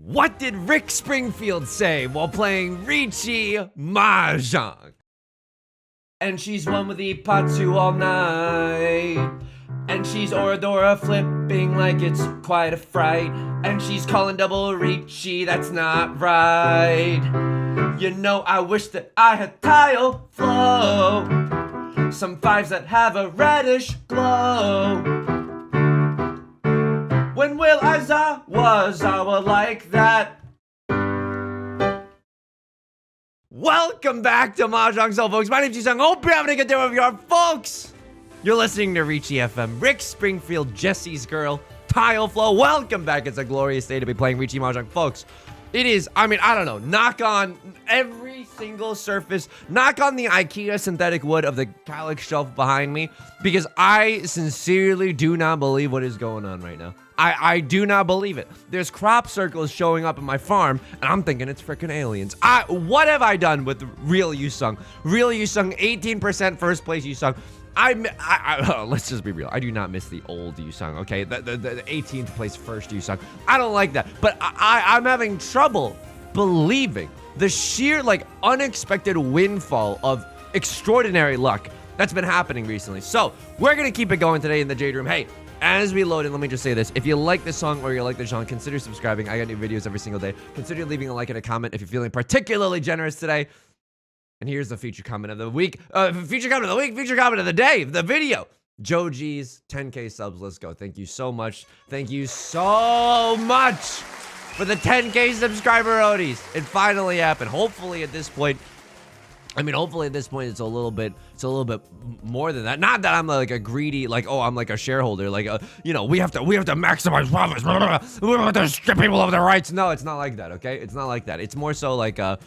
What did Rick Springfield say while playing Riichi Mahjong? And she's one with Ipatsu all night. And she's Oradora flipping like it's quite a fright. And she's calling double Riichi, that's not right. You know, I wish that I had tile flow. Some fives that have a reddish glow. When will I Zawa like that? Welcome back to Mahjong Soul, folks. My name's Yusong. Hope you're having a good day with your folks. You're listening to Riichi FM. Rick Springfield, Jesse's girl, Tile Flow. Welcome back. It's a glorious day to be playing Riichi Mahjong, folks. It is, I don't know, knock on every single surface, knock on the IKEA synthetic wood of the Calyx shelf behind me, because I sincerely do not believe what is going on right now. I do not believe it. There's crop circles showing up in my farm, and I'm thinking it's freaking aliens. What have I done with real Yusong? Real Yusong, 18% first place Yusong. Let's just be real. I do not miss the old Yusong, okay? The 18th place first Yusong. I don't like that. But I'm having trouble believing the sheer, unexpected windfall of extraordinary luck that's been happening recently. So, we're going to keep it going today in the Jade Room. Hey, as we load in, let me just say this. If you like this song or you like this genre, consider subscribing. I got new videos every single day. Consider leaving a like and a comment if you're feeling particularly generous today. And here's the feature comment of the week. Feature comment of the day, the video. Joji's 10K subs, let's go. Thank you so much. Thank you so much for the 10K subscriber roadies. It finally happened. Hopefully at this point, it's a little bit more than that. Not that I'm like a greedy, I'm like a shareholder, we have to maximize profits. We have to strip people of their rights. No, it's not like that, okay? It's not like that. It's more so like, I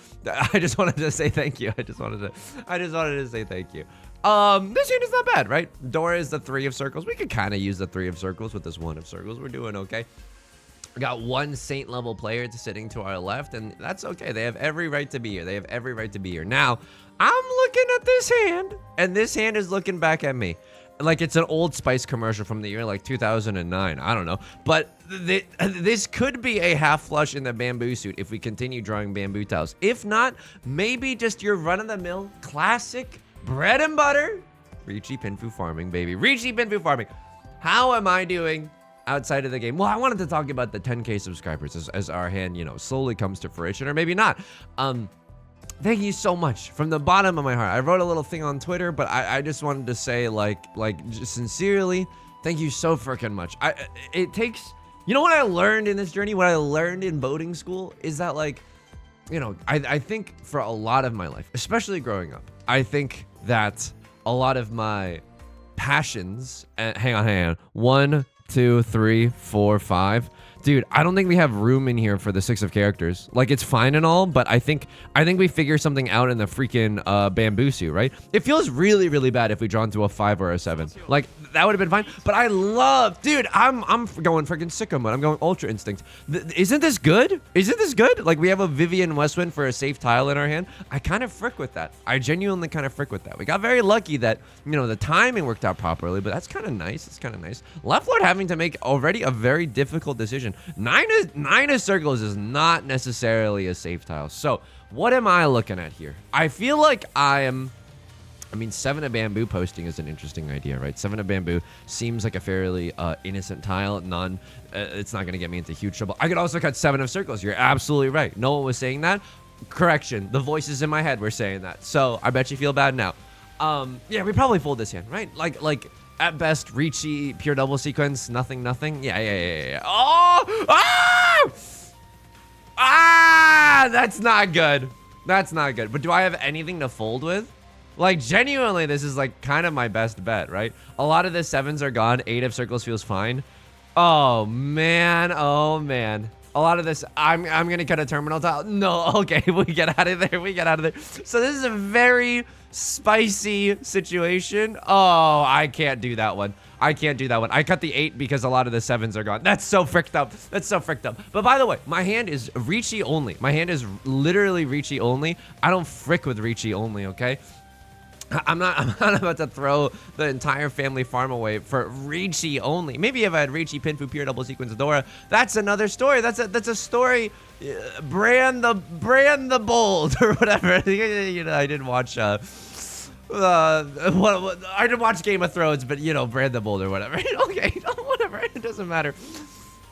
just wanted to say thank you. I just wanted to say thank you. This hand is not bad, right? Dora is the 3 of circles. We could kind of use the 3 of circles with this 1 of circles. We're doing okay. We got one Saint level player sitting to our left, and that's okay. They have every right to be here. Now, I'm looking at this hand, and this hand is looking back at me. Like it's an Old Spice commercial from the year 2009. I don't know. But this could be a half flush in the bamboo suit if we continue drawing bamboo tiles. If not, maybe just your run-of-the-mill classic bread and butter Riichi Pinfu farming, baby. Riichi Pinfu farming. How am I doing outside of the game? Well, I wanted to talk about the 10K subscribers as our hand, slowly comes to fruition, or maybe not. Thank you so much from the bottom of my heart. I wrote a little thing on Twitter, but I just wanted to say, just sincerely, thank you so freaking much. It takes, what I learned in this journey, what I learned in boating school is that, I think for a lot of my life, especially growing up, I think that a lot of my passions, hang on. 1, 2, 3, 4, 5. Dude, I don't think we have room in here for the 6 of characters. It's fine and all, but I think we figure something out in the freaking bamboo suit, right? It feels really, really bad if we draw into a 5 or a 7. That would have been fine. But I love, dude, I'm going freaking sicko mode. I'm going ultra instinct. Isn't this good? We have a Vivian Westwind for a safe tile in our hand. I kind of frick with that. I genuinely kind of frick with that. We got very lucky that, the timing worked out properly, but that's kind of nice. It's kind of nice. Left Lord having to make already a very difficult decision. 9 of circles is not necessarily a safe tile. So what am I looking at here? I feel like 7 of bamboo posting is an interesting idea, right? 7 of bamboo seems like a fairly innocent tile. It's not going to get me into huge trouble. I could also cut 7 of circles. You're absolutely right. No one was saying that. Correction. The voices in my head were saying that. So I bet you feel bad now. Yeah, we probably fold this hand, right? At best, Riichi, pure double sequence, nothing. Yeah. Oh! That's not good. But do I have anything to fold with? Genuinely, this is kind of my best bet, right? A lot of the 7s are gone. 8 of circles feels fine. Oh man. A lot of this, I'm gonna cut a terminal tile. No, okay, we get out of there. So this is a very spicy situation. Oh, I can't do that one. I cut the 8 because a lot of the 7s are gone. That's so fricked up. But by the way, my hand is Riichi only. My hand is literally Riichi only. I don't frick with Riichi only, okay? I'm not about to throw the entire family farm away for Riichi only. Maybe if I had Riichi, Pinfu, Pure Double Sequence, Dora, that's another story. That's a story. Brand the bold or whatever. You know, I didn't watch I didn't watch Game of Thrones, but you know, Brand the Bold or whatever. Okay, whatever. It doesn't matter.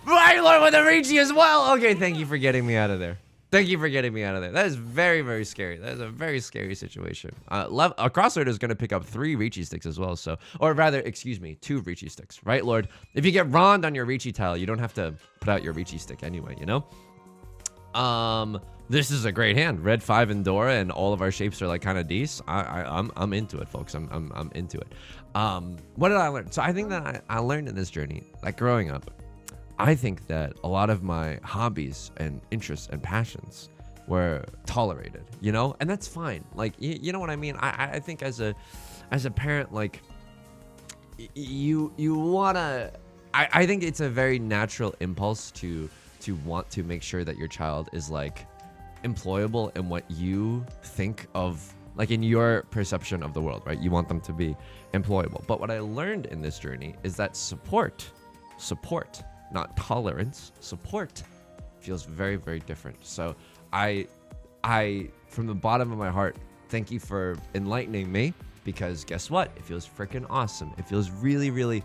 Right, Lord, with the Riichi as well. Okay, thank you for getting me out of there. Thank you for getting me out of there. That is very, very scary. That is a very scary situation. Crossroad is going to pick up 3 Riichi sticks as well. So, or rather, excuse me, 2 Riichi sticks. Right, Lord? If you get Rond on your Riichi tile, you don't have to put out your Riichi stick anyway, you know? This is a great hand. Red 5 and Dora, and all of our shapes are like kind of decent. I'm into it, folks. I'm into it. What did I learn? So I think that I learned in this journey, like growing up, I think that a lot of my hobbies and interests and passions were tolerated, you know, and that's fine. Like, you know what I mean? I think as a parent, like you wanna, I think it's a very natural impulse to want to make sure that your child is like employable in what you think of, like in your perception of the world, right? You want them to be employable. But what I learned in this journey is that support, not tolerance, support feels very, very different. So I, from the bottom of my heart, thank you for enlightening me, because guess what? It feels freaking awesome. It feels really, really,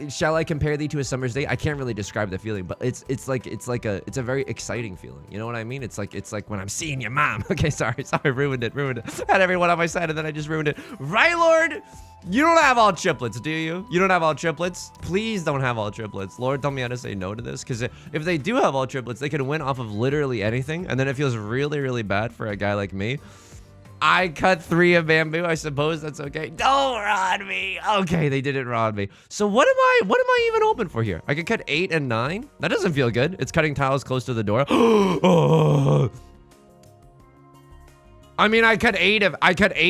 shall I compare thee to a summer's day? I can't really describe the feeling, but it's a very exciting feeling. You know what I mean? It's like when I'm seeing your mom. Okay, sorry, ruined it. Had everyone on my side and then I just ruined it. Right, Lord? You don't have all triplets, do you? You don't have all triplets? Please don't have all triplets. Lord, tell me how to say no to this, because if they do have all triplets, they can win off of literally anything, and then it feels really, really bad for a guy like me. I cut 3 of bamboo. I suppose that's okay. Don't rod me. Okay, they didn't rod me. So what am I even open for here? I could cut 8 and 9. That doesn't feel good. It's cutting tiles close to the door. Oh. I mean, I cut 8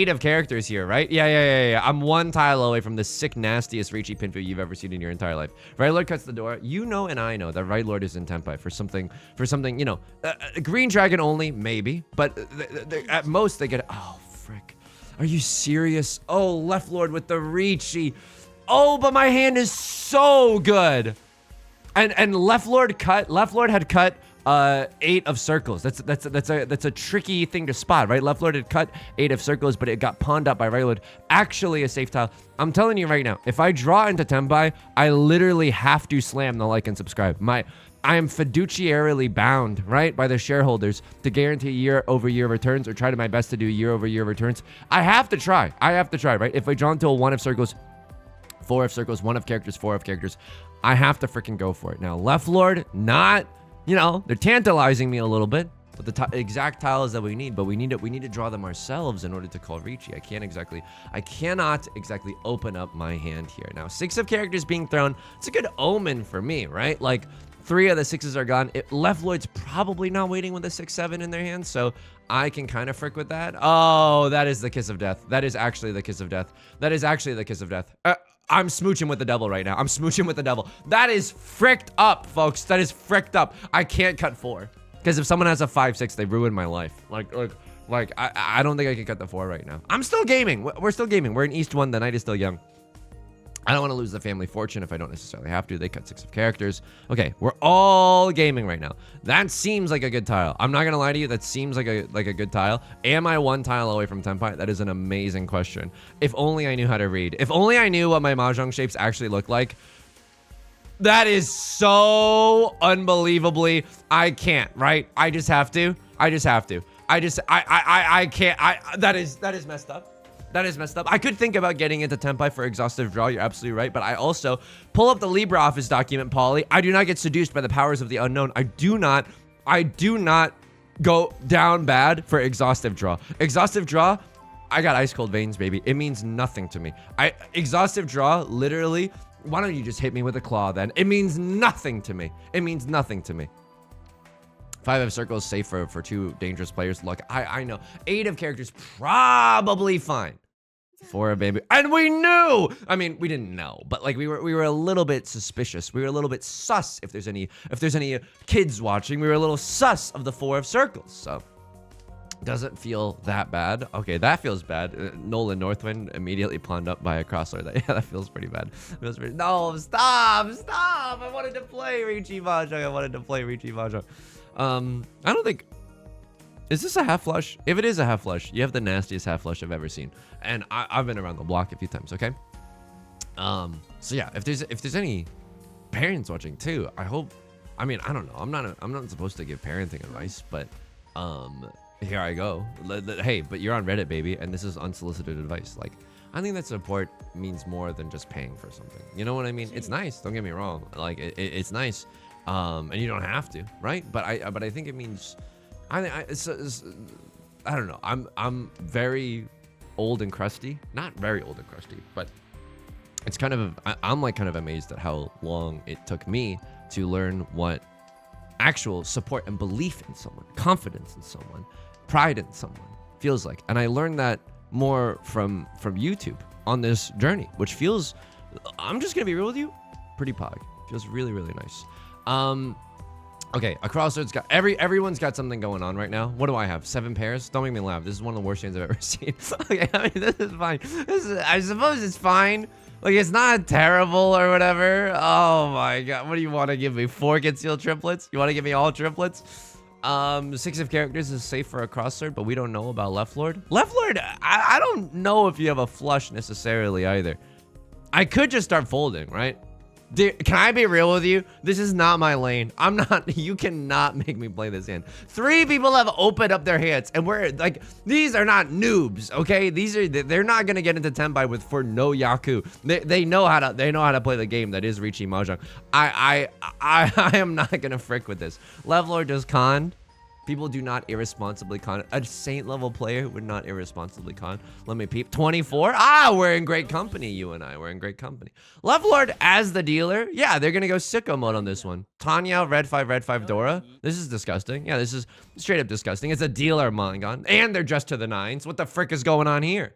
of characters here, right? Yeah. I'm 1 tile away from the sick, nastiest Riichi Pinfu you've ever seen in your entire life. Right Lord cuts the door. You know and I know that Right Lord is in Tenpai for something, you know, Green Dragon only, maybe, but at most they get, oh, frick. Are you serious? Oh, Left Lord with the Riichi. Oh, but my hand is so good. And Left Lord had cut 8 of circles. That's a tricky thing to spot, right? Left Lord had cut 8 of circles, but it got pawned up by Right Lord. Actually a safe tile. I'm telling you right now, if I draw into Tenpai, I literally have to slam the like and subscribe. I am fiduciarily bound, right, by the shareholders to guarantee year-over-year returns, or try to my best to do year-over-year returns. I have to try, right? If I draw into a 1 of circles, 4 of circles, 1 of characters, 4 of characters, I have to freaking go for it. Now, Left Lord, not, you know, they're tantalizing me a little bit, but the exact tiles that we need, but we need to draw them ourselves in order to call Riichi. I cannot exactly open up my hand here. Now, 6 of characters being thrown, it's a good omen for me, right? Like, 3 of the 6s are gone. Left Lord's probably not waiting with a 6-7 in their hand, so I can kind of frick with that. Oh, that is the kiss of death. That is actually the kiss of death. I'm smooching with the devil right now. I'm smooching with the devil. That is fricked up, folks. That is fricked up. I can't cut 4. Because if someone has a 5-6, they ruin my life. Like I don't think I can cut the 4 right now. I'm still gaming. We're still gaming. We're in East 1. The night is still young. I don't want to lose the family fortune if I don't necessarily have to. They cut 6 of characters. Okay, we're all gaming right now. That seems like a good tile. I'm not gonna lie to you. That seems like a good tile. Am I 1 tile away from Tenpai? That is an amazing question. If only I knew how to read. If only I knew what my Mahjong shapes actually look like. That is so unbelievably. I can't. Right? I just have to. I can't. That is messed up. That is messed up. I could think about getting into Tenpai for exhaustive draw. You're absolutely right. But I also pull up the LibreOffice document, Polly. I do not get seduced by the powers of the unknown. I do not go down bad for exhaustive draw. Exhaustive draw, I got ice cold veins, baby. It means nothing to me. Exhaustive draw, literally, why don't you just hit me with a claw then? It means nothing to me. 5 of circles, safe for 2 dangerous players. Look, I know. 8 of characters, probably fine. 4 of bamboo. And we knew! I mean, we didn't know, but like we were a little bit suspicious. We were a little bit sus if there's any kids watching. We were a little sus of the 4 of circles. So doesn't feel that bad. Okay, that feels bad. Nolan Northwind immediately pawned up by a crosser. That feels pretty bad. No, stop. I wanted to play Riichi Mahjong. I don't think. Is this a half flush? If it is a half flush, you have the nastiest half flush I've ever seen, and I've been around the block a few times. Okay. So yeah, if there's any parents watching too, I hope. I mean, I don't know. I'm not supposed to give parenting advice, but here I go. Hey, but you're on Reddit, baby, and this is unsolicited advice. Like, I think that support means more than just paying for something. You know what I mean? It's nice. Don't get me wrong. Like, it's nice, and you don't have to, right? But I think it means. I don't know. I'm very old and crusty. Not very old and crusty, but it's kind of. I'm like kind of amazed at how long it took me to learn what actual support and belief in someone, confidence in someone, pride in someone feels like. And I learned that more from YouTube on this journey, which feels, I'm just gonna be real with you, pretty pog. Feels really, really nice. Okay, a crossroads got everyone's got something going on right now. What do I have? 7 pairs? Don't make me laugh. This is one of the worst games I've ever seen. Okay, I mean, this is fine. I suppose it's fine. Like, it's not terrible or whatever. Oh my god, what do you want to give me? 4 concealed triplets? You want to give me all triplets? 6 of characters is safe for a crossword, but we don't know about Left Lord. Left Lord, I don't know if you have a flush necessarily either. I could just start folding, right? Dude, can I be real with you? This is not my lane. I'm not, you cannot make me play this hand. 3 people have opened up their hands, and we're like, these are not noobs, okay? They're not gonna get into Tenbai for no Yaku. They know how to play the game that is Riichi Mahjong. I am not gonna frick with this. Leveler just conned. People do not irresponsibly con. A saint level player would not irresponsibly con. Let me peep. 24. Ah, we're in great company, you and I. We're in great company. Levelord as the dealer. Yeah, they're gonna go sicko mode on this one. Tanya, red 5 Dora. This is disgusting. Yeah, this is straight up disgusting. It's a dealer Mongon, and they're just to the 9s. What the frick is going on here?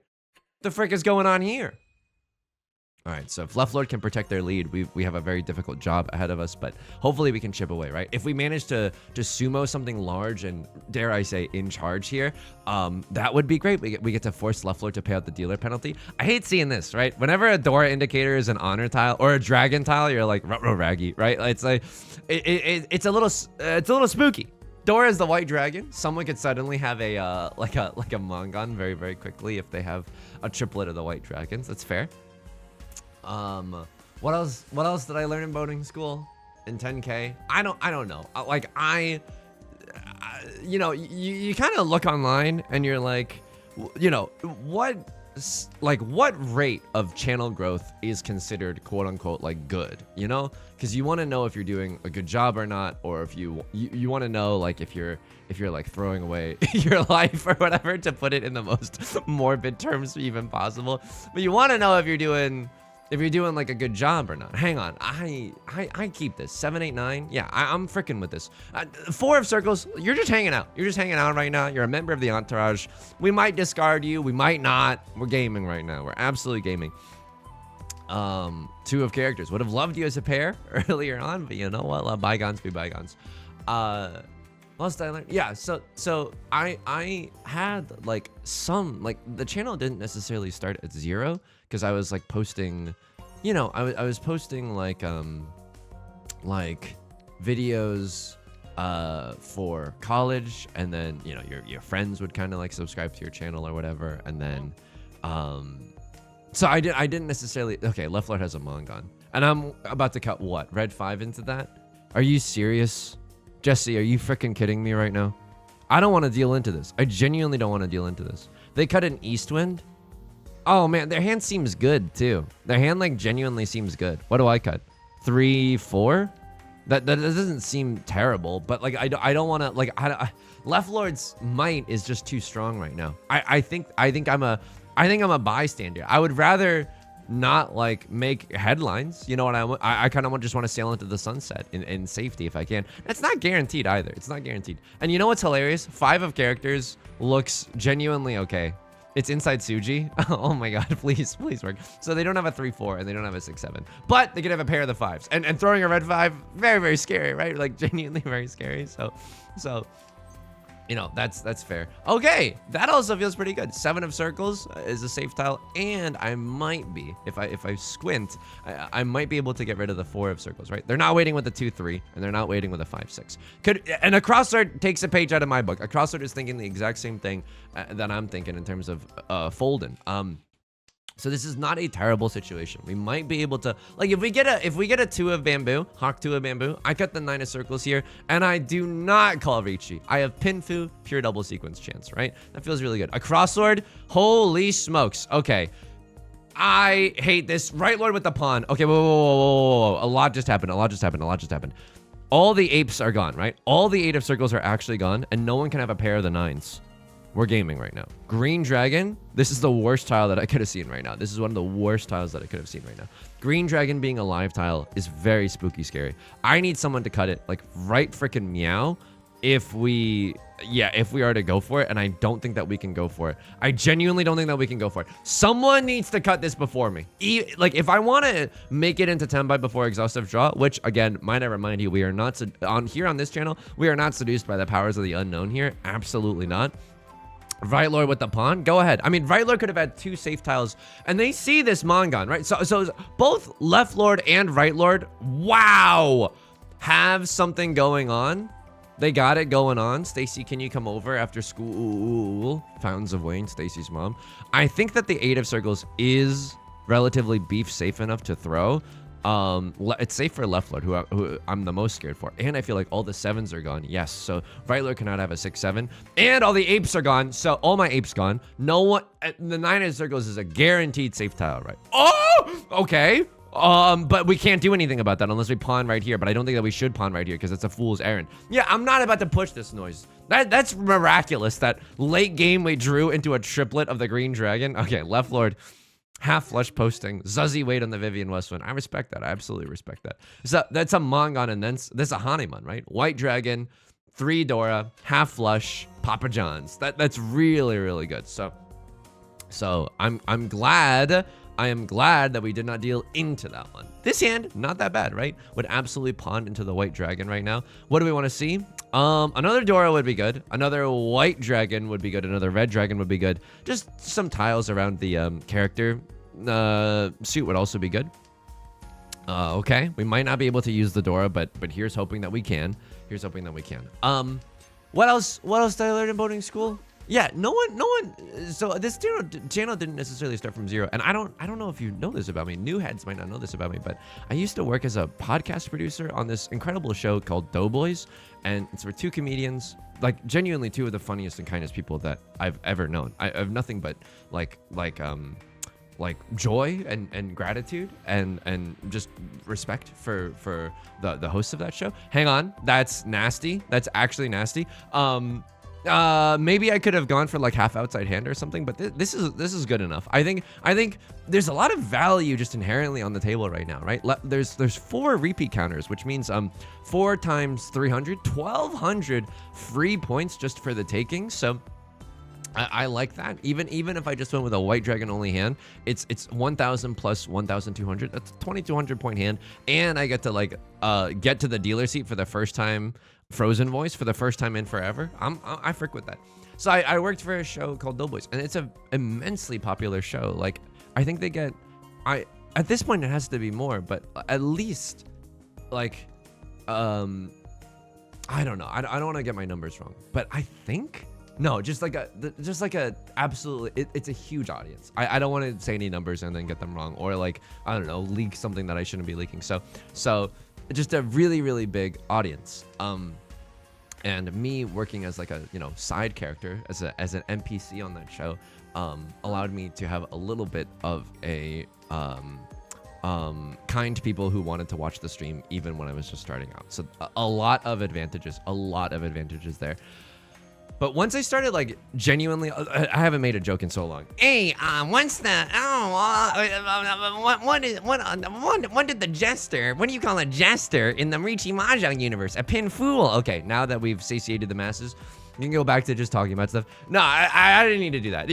What the frick is going on here? All right, so if Left Lord can protect their lead, we have a very difficult job ahead of us, but hopefully we can chip away, right? If we manage to sumo something large and, dare I say, in charge here, that would be great. We get to force Left Lord to pay out the dealer penalty. I hate seeing this, right? Whenever a Dora indicator is an honor tile or a dragon tile, you're like, ruh-roh raggy, right? It's like, it's a little spooky. Dora is the white dragon. Someone could suddenly have a like a Mongon very, very quickly if they have a triplet of the white dragons. That's fair. What else did I learn in boating school in 10K? I don't know. Like you know, you kind of look online and you're like, you know, what rate of channel growth is considered quote unquote like good, you know? Because you want to know if you're doing a good job or not, or if you want to know like if you're like throwing away your life or whatever, to put it in the most morbid terms even possible. But you want to know if you're doing like a good job or not. Hang on, I keep this 7, 8, 9. Yeah, I'm freaking with this. 4 of circles. You're just hanging out. You're just hanging out right now. You're a member of the entourage. We might discard you. We might not. We're gaming right now. We're absolutely gaming. 2 of characters. Would have loved you as a pair earlier on, but you know what? Bygones be bygones. What else did I learn? Yeah, so I had like some, like, the channel didn't necessarily start at 0 because I was like posting, you know, I was posting like videos for college, and then, you know, your friends would kind of like subscribe to your channel or whatever, and then so I didn't necessarily. Okay, Left Lord has a Mongon, and I'm about to cut what, red 5 into that? Are you serious? Jesse, are you freaking kidding me right now? I don't want to deal into this. I genuinely don't want to deal into this. They cut an Eastwind. Oh man, their hand seems good too. Their hand like genuinely seems good. What do I cut? 3, 4? That doesn't seem terrible, but like I don't want to like Left Lord's might is just too strong right now. I think I'm a bystander. I would rather not like make headlines, you know what I kind of just want to sail into the sunset in safety if I can. It's not guaranteed either. It's not guaranteed. And you know what's hilarious? 5 of characters looks genuinely okay. It's inside Suji. Oh my god, please work. So they don't have a 3-4 and they don't have a 6-7, but they could have a pair of the 5s. And throwing a red 5, very, very scary, right? Like genuinely very scary. So You know, that's fair. Okay, that also feels pretty good. 7 of circles is a safe tile, and I might be, if I squint, I might be able to get rid of the 4 of circles, right? They're not waiting with the 2-3, and they're not waiting with a 5-6. And a crossword takes a page out of my book. A crossword is thinking the exact same thing that I'm thinking in terms of folding. So this is not a terrible situation. We might be able to, like, if we get a 2 of bamboo, Hawk 2 of bamboo, I cut the 9 of circles here, and I do not call Riichi. I have Pinfu, pure double sequence chance, right? That feels really good. A crossword, holy smokes. Okay, I hate this. Right Lord with the pawn. Okay, whoa. A lot just happened. All the apes are gone, right? All the 8 of circles are actually gone, and no one can have a pair of the 9s. We're gaming right now. Green dragon. This is the worst tile that I could have seen right now. This is one of the worst tiles that I could have seen right now. Green dragon being a live tile is very spooky scary. I need someone to cut it like right freaking meow if we are to go for it, and I don't think that we can go for it. I genuinely don't think that we can go for it. Someone needs to cut this before me. Like, if I want to make it into 10 by before exhaustive draw, which again, might I remind you, we are not on this channel, we are not seduced by the powers of the unknown here. Absolutely not. Right Lord with the pawn, go ahead. I mean, Right Lord could have had 2 safe tiles, and they see this Mongon, right? So both Left Lord and Right Lord, wow, have something going on. They got it going on. Stacy, can you come over after school? Fountains of Wayne, Stacy's mom. I think that the 8 of circles is relatively beef safe enough to throw. It's safe for Left Lord, who I'm the most scared for, and I feel like all the 7s are gone. Yes, so Right Lord cannot have a 6-7, and all the apes are gone. So all my apes gone. No one. The 9 of circles is a guaranteed safe tile, right? Oh, okay. But we can't do anything about that unless we pawn right here. But I don't think that we should pawn right here because it's a fool's errand. Yeah, I'm not about to push this noise. That's miraculous. That late game we drew into a triplet of the green dragon. Okay, Left Lord. Half flush posting. Zuzzy wait on the Vivian Westwind. I respect that. I absolutely respect that. So that's a Mongon, and then this is a Hanuman, right? White Dragon, 3 Dora, half flush, Papa John's. That's really, really good. So I'm glad. I am glad that we did not deal into that one. This hand, not that bad, right? Would absolutely pawn into the White Dragon right now. What do we want to see? Another Dora would be good. Another White Dragon would be good. Another Red Dragon would be good. Just some tiles around the character suit would also be good. Okay, we might not be able to use the Dora, but here's hoping that we can. What else did I learn in boating school? Yeah, no one. So this channel didn't necessarily start from zero, and I don't know if you know this about me. New heads might not know this about me, but I used to work as a podcast producer on this incredible show called Doughboys, and it's for 2 comedians, like genuinely 2 of the funniest and kindest people that I've ever known. I have nothing but like joy and gratitude and just respect for the hosts of that show. Hang on, that's nasty. That's actually nasty. Maybe I could have gone for like half outside hand or something, but this is good enough. I think there's a lot of value just inherently on the table right now, right? There's 4 repeat counters, which means 4 times 300, 1,200 free points just for the taking. So I like that. Even if I just went with a White Dragon only hand, it's 1,000 plus 1,200. That's a 2,200 point hand, and I get to like get to the dealer seat for the first time. Frozen voice for the first time in forever. I frick with that. So I worked for a show called Doughboys, and it's an immensely popular show. Like, I think they get, at this point it has to be more, but at least like, I don't know. I don't want to get my numbers wrong, but I think no, just like a absolutely, it's a huge audience. I don't want to say any numbers and then get them wrong, or like, I don't know, leak something that I shouldn't be leaking. So just a really, really big audience. And me working as like a, side character as an NPC on that show, allowed me to have a little bit of a kind people who wanted to watch the stream even when I was just starting out. So a lot of advantages there. But once I started like genuinely, I haven't made a joke in so long. Hey, what did the jester? What do you call a jester in the Riichi Mahjong universe? A pin fool. Okay, now that we've satiated the masses, you can go back to just talking about stuff. No, I didn't need to do that.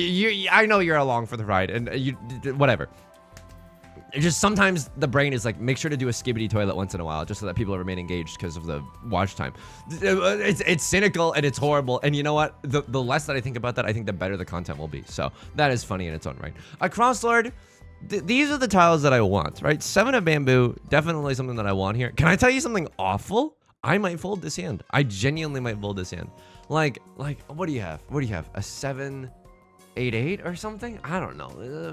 I know you're along for the ride, and you whatever. It just sometimes the brain is like, make sure to do a skibbity toilet once in a while, just so that people remain engaged because of the watch time. It's cynical and it's horrible. And you know what? The less that I think about that, I think the better the content will be. So that is funny in its own right. A Crosslord, these are the tiles that I want, right? 7 of bamboo, definitely something that I want here. Can I tell you something awful? I might fold this hand. I genuinely might fold this hand. Like, what do you have? What do you have? A 7, 8, 8 or something? I don't know.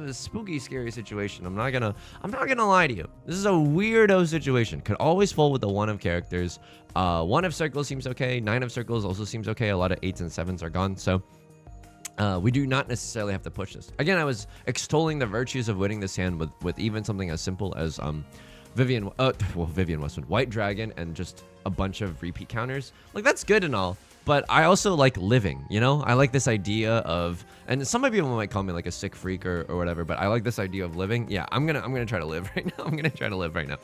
A spooky, scary situation. I'm not gonna lie to you. This is a weirdo situation. Could always fold with the 1 of characters. 1 of circles seems okay. 9 of circles also seems okay. A lot of 8s and 7s are gone. So we do not necessarily have to push this. Again, I was extolling the virtues of winning this hand with even something as simple as Vivian Westwood, White Dragon, and just a bunch of repeat counters. Like, that's good and all. But I also like living, you know? I like this idea of, and some people might call me like a sick freak or whatever, but I like this idea of living. Yeah, I'm gonna try to live right now. I'm gonna try to live right now.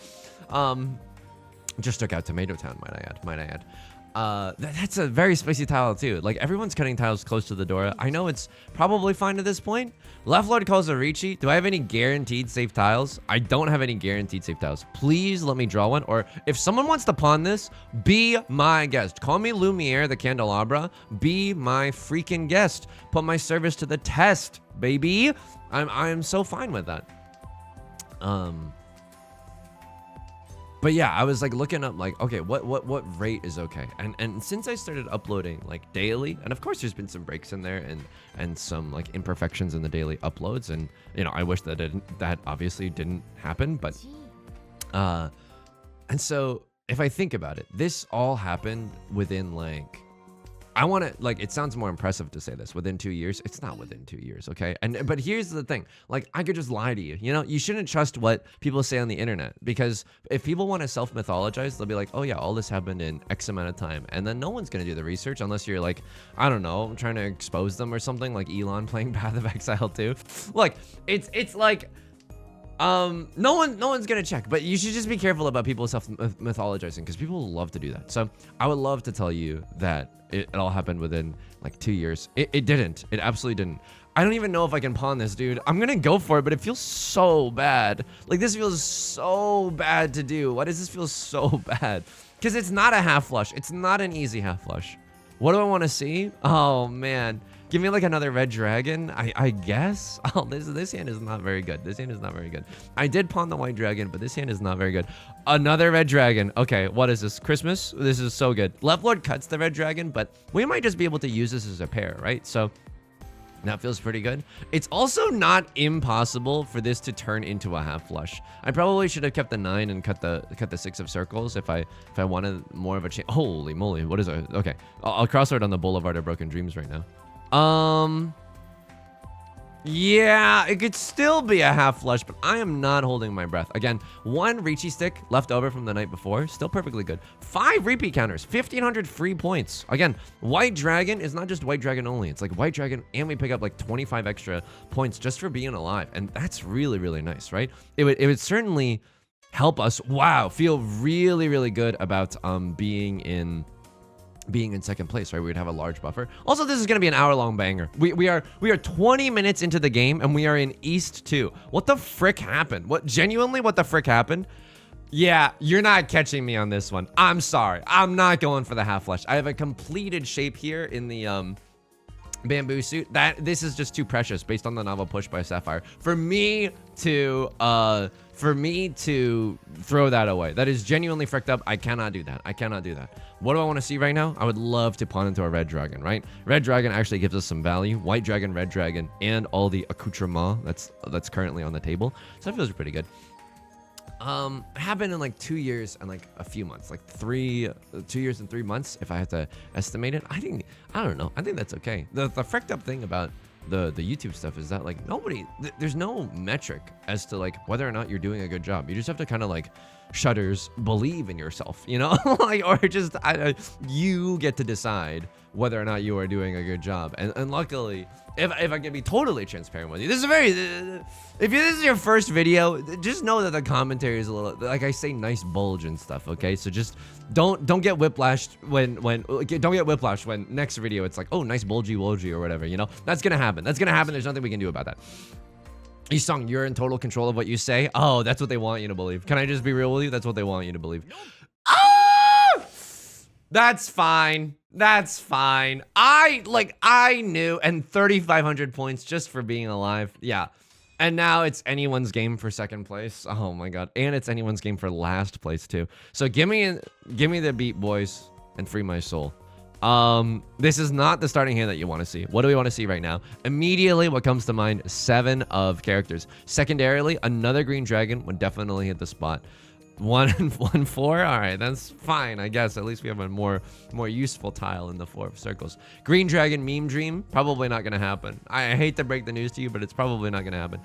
Just took out Tomato Town, might I add. That's a very spicy tile too. Like, everyone's cutting tiles close to the door. I know it's probably fine at this point. Left Lord calls a Riichi. Do I have any guaranteed safe tiles? I don't have any guaranteed safe tiles. Please let me draw one. Or if someone wants to pawn this, be my guest. Call me Lumiere, the candelabra. Be my freaking guest. Put my service to the test, baby. I'm so fine with that. But yeah, I was like looking up like, okay, what rate is okay? And since I started uploading like daily, and of course there's been some breaks in there and some like imperfections in the daily uploads, and you know, I wish that that obviously didn't happen, but and so if I think about it, this all happened within like, I want to, like, it sounds more impressive to say this within 2 years. It's not within 2 years, okay? But here's the thing, like, I could just lie to you. You know, you shouldn't trust what people say on the internet, because if people want to self-mythologize, they'll be like, oh yeah, all this happened in X amount of time, and then no one's gonna do the research unless you're like, I don't know, trying to expose them or something, like Elon playing Path of Exile 2. Look, it's like, no one's gonna check, but you should just be careful about people self-mythologizing, because people love to do that. So I would love to tell you that it all happened within like 2 years. It didn't. It absolutely didn't. I don't even know if I can pawn this, dude. I'm gonna go for it, but it feels so bad. Like, this feels so bad to do. Why does this feel so bad? Because it's not a half flush. It's not an easy half flush. What do I want to see? Oh man. Give me like another red dragon, I guess. Oh, this hand is not very good. This hand is not very good. I did pawn the white dragon, but this hand is not very good. Another red dragon. Okay, what is this? Christmas? This is so good. Left Lord cuts the red dragon, but we might just be able to use this as a pair, right? So that feels pretty good. It's also not impossible for this to turn into a half flush. I probably should have kept the 9 and cut the 6 of circles if I wanted more of a chance. Holy moly, what is it? Okay, I'll crossword on the Boulevard of Broken Dreams right now. Yeah, it could still be a half flush, but I am not holding my breath. Again, 1 Riichi stick left over from the night before, still perfectly good. 5 repeat counters, 1,500 free points. Again, White Dragon is not just White Dragon only. It's like White Dragon, and we pick up like 25 extra points just for being alive, and that's really, really nice, right? It would certainly help us, feel really, really good about being in second place, right? We would have a large buffer. Also, this is going to be an hour-long banger. We are 20 minutes into the game, and we are in East 2. What the frick happened? What the frick happened? Yeah, you're not catching me on this one. I'm sorry. I'm not going for the half flush. I have a completed shape here in the bamboo suit. This is just too precious based on the novel Push by Sapphire for me to throw that away. That is genuinely fricked up. I cannot do that. What do I want to see right now? I would love to pawn into a red dragon, right? Red dragon actually gives us some value. White dragon, red dragon, and all the accoutrement that's currently on the table. So that feels pretty good. Happened in like 2 years and like a few months, like 2 years and 3 months, if I had to estimate it. I don't know. I think that's okay. The fricked up thing about the YouTube stuff is that like there's no metric as to like whether or not you're doing a good job. You just have to kind of like shudders believe in yourself, you know, like, or just you get to decide whether or not you are doing a good job. And luckily, if I can be totally transparent with you, this is your first video, just know that the commentary is a little, like I say, nice bulge and stuff, okay? So just don't get whiplashed when next video it's like, oh, nice bulgy or whatever, you know? That's gonna happen. There's nothing we can do about that. Yusong, you're in total control of what you say. Oh, that's what they want you to believe. Can I just be real with you? That's what they want you to believe. Ah! That's fine. That's fine. I knew, and 3,500 points just for being alive. Yeah. And now it's anyone's game for second place. Oh my god. And it's anyone's game for last place too. So give me the beat, boys, and free my soul. This is not the starting hand that you want to see. What do we want to see right now? Immediately, what comes to mind? 7 of characters. Secondarily, another green dragon would definitely hit the spot. 1 and 1 4. All right, that's fine, I guess. At least we have a more useful tile in the 4 of circles. Green dragon meme dream, probably not gonna happen. I hate to break the news to you, but it's probably not gonna happen.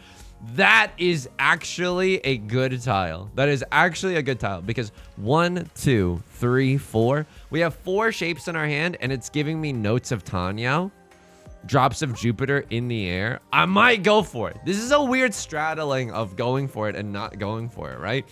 That is actually a good tile. That is actually a good tile because 1, 2, 3, 4. We have 4 shapes in our hand, and it's giving me notes of Tenhou. Drops of Jupiter in the air. I might go for it. This is a weird straddling of going for it and not going for it, right?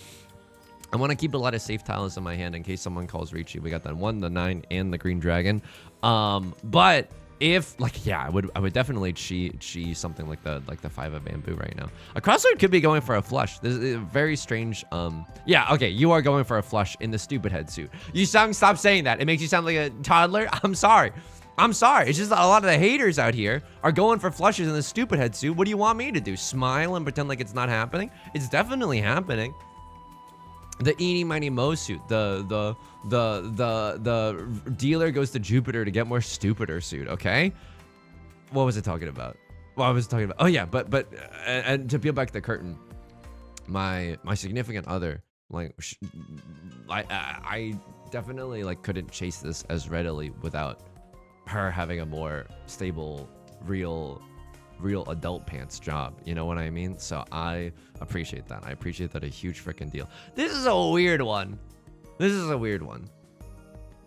I want to keep a lot of safe tiles in my hand in case someone calls Riichi. We got that 1, the 9, and the green dragon. But if yeah, I would definitely chi something like the 5 of bamboo right now. A crossroad could be going for a flush. This is a very strange. Yeah, okay, you are going for a flush in the stupid head suit. Yusong, stop saying that. It makes you sound like a toddler. I'm sorry. It's just a lot of the haters out here are going for flushes in the stupid head suit. What do you want me to do? Smile and pretend like it's not happening? It's definitely happening. The Eeny Miny Mo suit, the dealer goes to Jupiter to get more stupider suit. Okay, what was I talking about? Oh yeah, but and to peel back the curtain, my significant other, like, I definitely like couldn't chase this as readily without her having a more stable, real adult pants job, you know what I mean? So I appreciate that. I appreciate that a huge freaking deal. This is a weird one.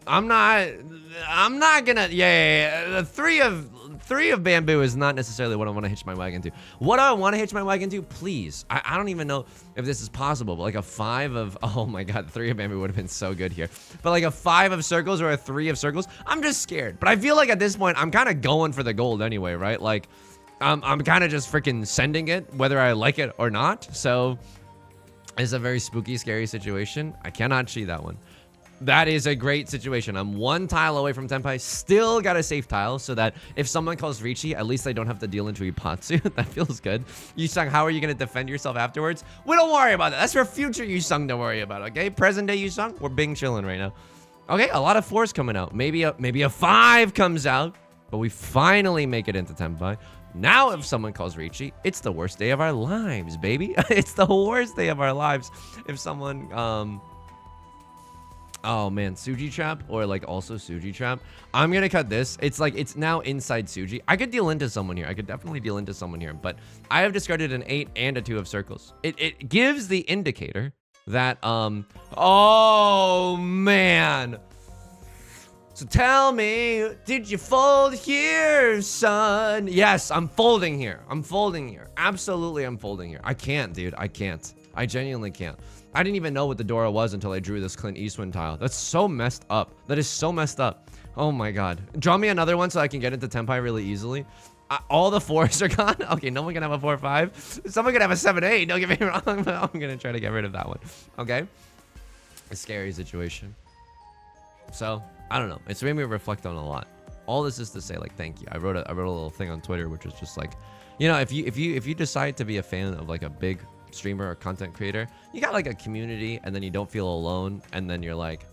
I'm not gonna, yeah. 3 of bamboo is not necessarily what I want to hitch my wagon to. What do I want to hitch my wagon to? Please, I don't even know if this is possible, but like a 5 of, oh my god, 3 of bamboo would have been so good here. But like a 5 of circles or a 3 of circles, I'm just scared. But I feel like at this point, I'm kind of going for the gold anyway, right? Like, I'm kind of just freaking sending it, whether I like it or not. So it's a very spooky, scary situation. I cannot see that one. That is a great situation. I'm 1 tile away from Tenpai. Still got a safe tile so that if someone calls Riichi, at least I don't have to deal into Ipatsu. That feels good. Yusong, how are you going to defend yourself afterwards? We don't worry about that. That's for future Yusong to worry about, okay? Present day Yusong, we're bing chilling right now. Okay, a lot of 4s coming out. Maybe a 5 comes out, but we finally make it into Tenpai. Now, if someone calls Riichi, it's the worst day of our lives, baby. It's the worst day of our lives. If someone, oh man, Suji Trap or like also Suji Trap. I'm gonna cut this. It's like, it's now inside Suji. I could deal into someone here. I could definitely deal into someone here, but I have discarded an 8 and a 2 of circles. It gives the indicator that, oh man. So tell me, did you fold here, son? Yes, I'm folding here. Absolutely, I'm folding here. I can't, dude. I can't. I genuinely can't. I didn't even know what the Dora was until I drew this Clint Eastwood tile. That's so messed up. That is so messed up. Oh my god. Draw me another one so I can get into Tenpai really easily. All the 4s are gone. Okay, no one can have a 4-5. Someone can have a 7-8. Don't get me wrong, but I'm gonna try to get rid of that one. Okay. A scary situation. So I don't know. It's made me reflect on a lot. All this is to say, like, thank you. I wrote a little thing on Twitter, which was just like, you know, if you decide to be a fan of like a big streamer or content creator, you got like a community, and then you don't feel alone, and then you're like,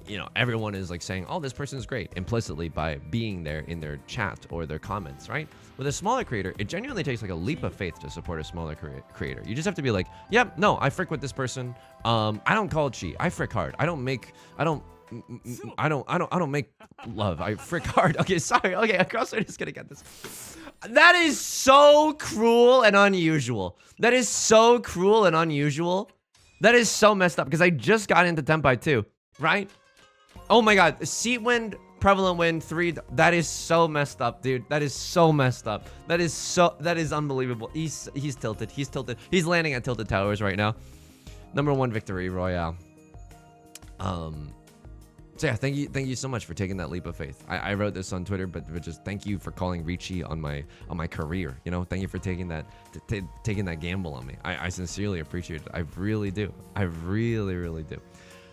you know, everyone is like saying, oh, this person is great implicitly by being there in their chat or their comments, right? With a smaller creator, it genuinely takes like a leap of faith to support a smaller creator. You just have to be like, yep, no, I frick with this person. I don't call cheat. I frick hard. I don't make love. I frick hard. Okay, sorry. Okay, CrossFit is gonna get this. That is so cruel and unusual. That is so messed up because I just got into Tenpai too, right? Oh my god, seat wind, prevalent wind, 3. That is so messed up, dude. That is so messed up. That is unbelievable. He's tilted. He's landing at tilted towers right now. #1 victory royale. So yeah, thank you so much for taking that leap of faith. I wrote this on Twitter, but just thank you for calling Riichi on my career. You know, thank you for taking that taking that gamble on me. I sincerely appreciate it. I really do. I really do.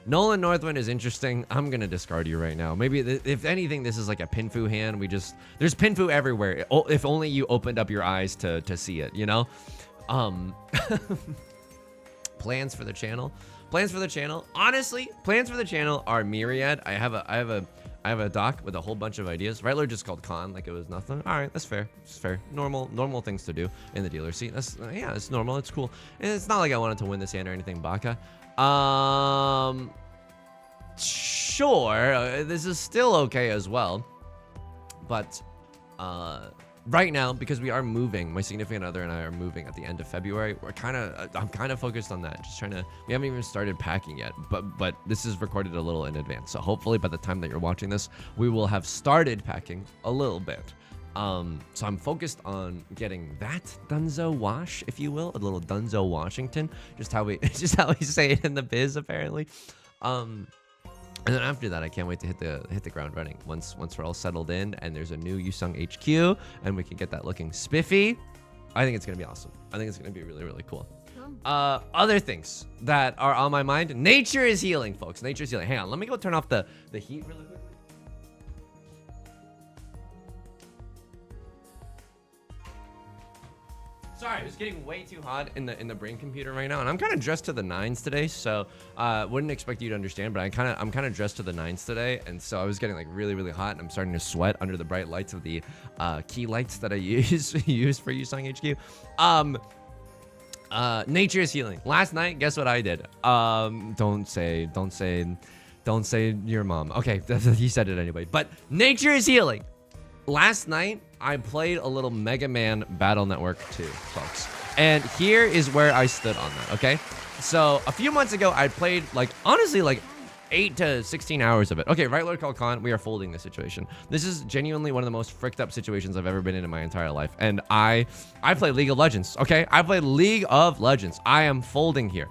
Nolan Northwind is interesting. I'm gonna discard you right now. Maybe if anything, this is like a Pinfu hand. There's Pinfu everywhere. If only you opened up your eyes to see it. You know. Plans for the channel. Honestly, plans for the channel are myriad. I have a doc with a whole bunch of ideas. Rattler just called con like it was nothing. All right, that's fair. It's fair. Normal things to do in the dealer seat. It's normal. It's cool. And it's not like I wanted to win this hand or anything, Baka. Sure. This is still okay as well. But right now, because we are moving, my significant other and I are moving at the end of February. I'm kind of focused on that. Just we haven't even started packing yet, but this is recorded a little in advance. So hopefully by the time that you're watching this, we will have started packing a little bit. So I'm focused on getting that Dunzo wash, if you will, a little Dunzo Washington, just how we say it in the biz apparently. And then after that, I can't wait to hit the ground running. Once we're all settled in and there's a new Yusong HQ and we can get that looking spiffy, I think it's gonna be awesome. I think it's gonna be really cool. Other things that are on my mind: nature is healing, folks. Nature is healing. Hang on, let me go turn off the heat really quick. Sorry, it was getting way too hot in the brain computer right now, and I'm kind of dressed to the nines today, so wouldn't expect you to understand, but I'm kind of dressed to the nines today, and so I was getting like really hot, and I'm starting to sweat under the bright lights of the key lights that I use for Yusong HQ. Nature is healing. Last night, guess what I did? Don't say your mom. Okay, he said it anyway. But nature is healing. Last night, I played a little Mega Man Battle Network 2, folks. And here is where I stood on that, okay? So, a few months ago, I played, honestly, 8 to 16 hours of it. Okay, right, Lord Kalkan, we are folding this situation. This is genuinely one of the most fricked up situations I've ever been in my entire life. And I play League of Legends, okay? I play League of Legends. I am folding here.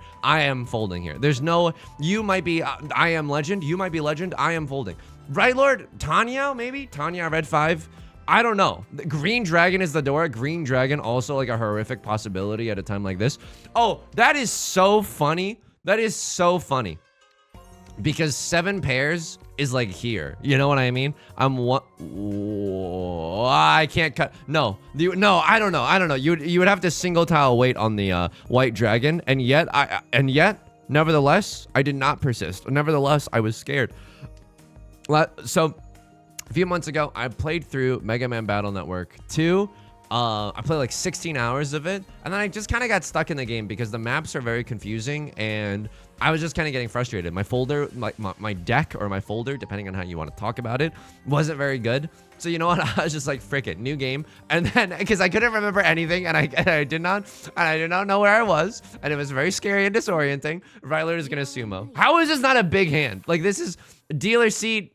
There's no, you might be, I am Legend. You might be Legend. I am folding. Right, Lord? Tanya, maybe? Tanya, Red 5? I don't know. The Green Dragon is the door. Green Dragon, also like a horrific possibility at a time like this. Oh, that is so funny. That is so funny. Because 7 pairs is like here. You know what I mean? I can't cut. No, I don't know. You would have to single tile wait on the white dragon. And yet, nevertheless, I did not persist. Nevertheless, I was scared. So, a few months ago, I played through Mega Man Battle Network 2. I played like 16 hours of it, and then I just kind of got stuck in the game because the maps are very confusing, and I was just kind of getting frustrated. My folder, my deck or my folder, depending on how you want to talk about it, wasn't very good. So you know what? I was just like, frick it, new game. And then because I couldn't remember anything, and I did not know where I was, and it was very scary and disorienting. Ryler is gonna sumo. How is this not a big hand? Like, this is dealer seat.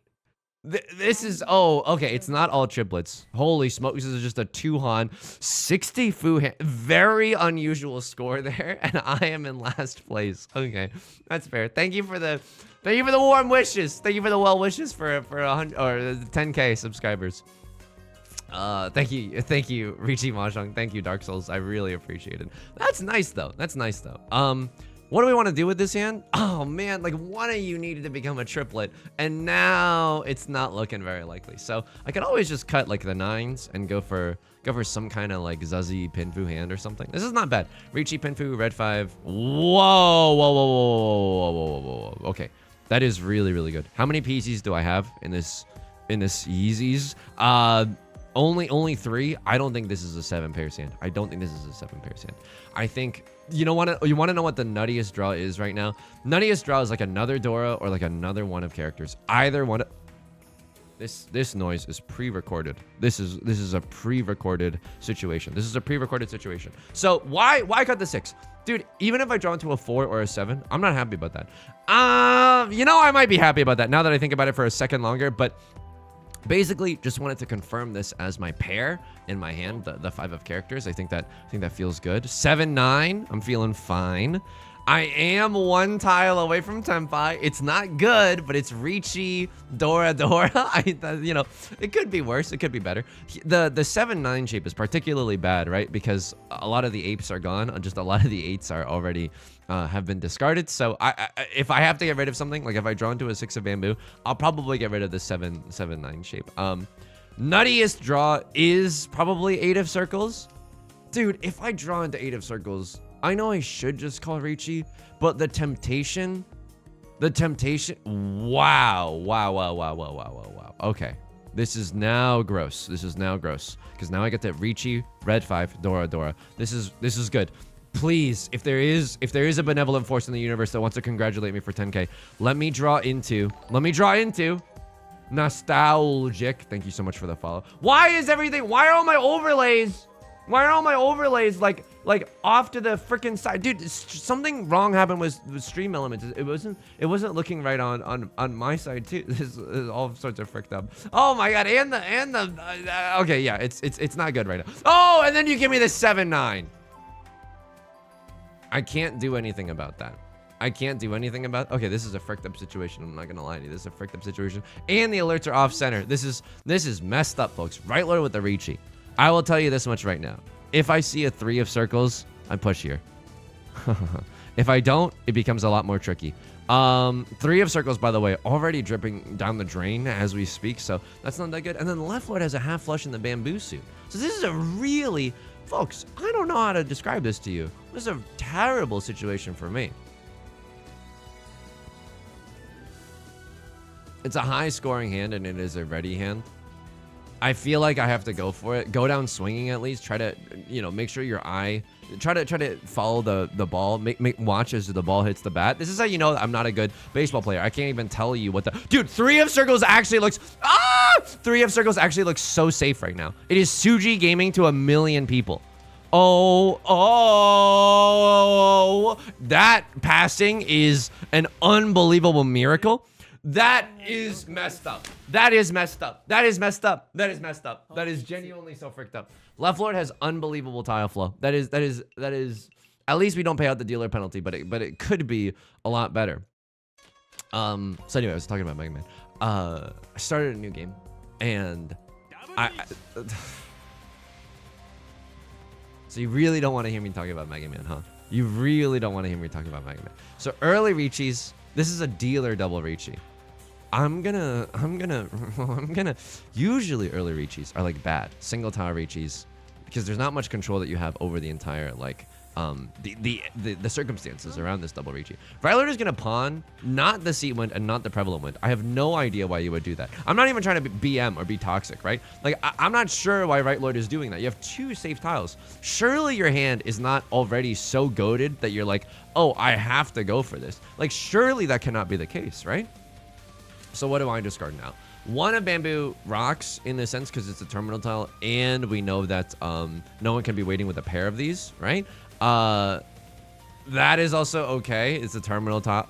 This is, oh, okay, it's not all triplets. Holy smoke, this is just a 2-han, 60 fu hand. Very unusual score there, and I am in last place. Okay, that's fair. Thank you for the warm wishes. Thank you for the well wishes for 100 or 10K subscribers. Thank you, Riichi Mahjong. Thank you, Dark Souls. I really appreciate it. That's nice though. What do we want to do with this hand? Oh man, like one of you needed to become a triplet, and now it's not looking very likely. So I could always just cut like the 9s and go for some kind of like Zuzzy Pinfu hand or something. This is not bad. Riichi Pinfu, Red 5. Whoa. Okay, that is really good. How many PCs do I have in this Yeezys? Only 3. I don't think this is a 7 pair hand. I think you want to know what the nuttiest draw is right now? Nuttiest draw is like another Dora or like another one of characters. Either one. This noise is pre-recorded. This is a pre-recorded situation. So why cut the 6? Dude, even if I draw into a 4 or a 7, I'm not happy about that. I might be happy about that now that I think about it for a second longer, but basically, just wanted to confirm this as my pair in my hand, the 5 of characters. I think that feels good. 7-9, I'm feeling fine. I am one tile away from Tenpai. It's not good, but it's Riichi Dora. You know, it could be worse. It could be better. The 7-9 shape is particularly bad, right? Because a lot of the apes are gone. Just a lot of the 8s are already have been discarded. So if I have to get rid of something, like if I draw into a 6 of bamboo, I'll probably get rid of the 7-9 shape. Nuttiest draw is probably 8 of circles. Dude, if I draw into 8 of circles, I know I should just call Riichi, but the temptation, wow. Okay, this is now gross. Because now I get to Riichi, red 5, Dora. This is good. Please, if there is a benevolent force in the universe that wants to congratulate me for 10K, let me draw into nostalgic. Thank you so much for the follow. Why are all my overlays like off to the freaking side? Dude, something wrong happened with stream elements. It wasn't looking right on my side too. This is all sorts of fricked up. Oh my god, and the okay, yeah, it's not good right now. Oh, and then you give me the 7-9. I can't do anything about that. Okay, this is a fricked up situation. I'm not gonna lie to you. This is a fricked up situation. And the alerts are off center. This is messed up, folks. Right lord with the Riichi. I will tell you this much right now. If I see a 3 of circles, I push here. If I don't, it becomes a lot more tricky. 3 of circles, by the way, already dripping down the drain as we speak, so that's not that good. And then the left lord has a half flush in the bamboo suit. So this is a really, folks, I don't know how to describe this to you. This is a terrible situation for me. It's a high scoring hand and it is a ready hand. I feel like I have to go for it. Go down swinging at least. Try to, you know, make sure your eye. Try to follow the ball. Watch as the ball hits the bat. This is how you know I'm not a good baseball player. I can't even tell you what the dude. 3 of circles actually looks. 3 of circles actually looks so safe right now. It is Suji gaming to 1 million people. Oh, that passing is an unbelievable miracle. That is messed up. That is genuinely so fricked up. Left lord has unbelievable tile flow. That is. At least we don't pay out the dealer penalty, but it could be a lot better. So anyway, I was talking about Mega Man. I started a new game, and so you really don't want to hear me talking about Mega Man, huh? You really don't want to hear me talking about Mega Man. So early Riichis. This is a dealer double Riichi. I'm gonna usually early Riichis are like bad single tower Riichis because there's not much control that you have over the entire like the circumstances around this double Riichi. Right lord is gonna pawn not the seat wind and not the prevalent wind. I have no idea why you would do that. I'm not even trying to be BM or be toxic, right? Like I'm not sure why right lord is doing that. You have 2 safe tiles. Surely your hand is not already so goated that you're like, oh, I have to go for this. Like surely that cannot be the case, right? So what do I discard now? 1 of bamboo rocks in the sense because it's a terminal tile, and we know that no one can be waiting with a pair of these, right? That is also okay. It's a terminal tile.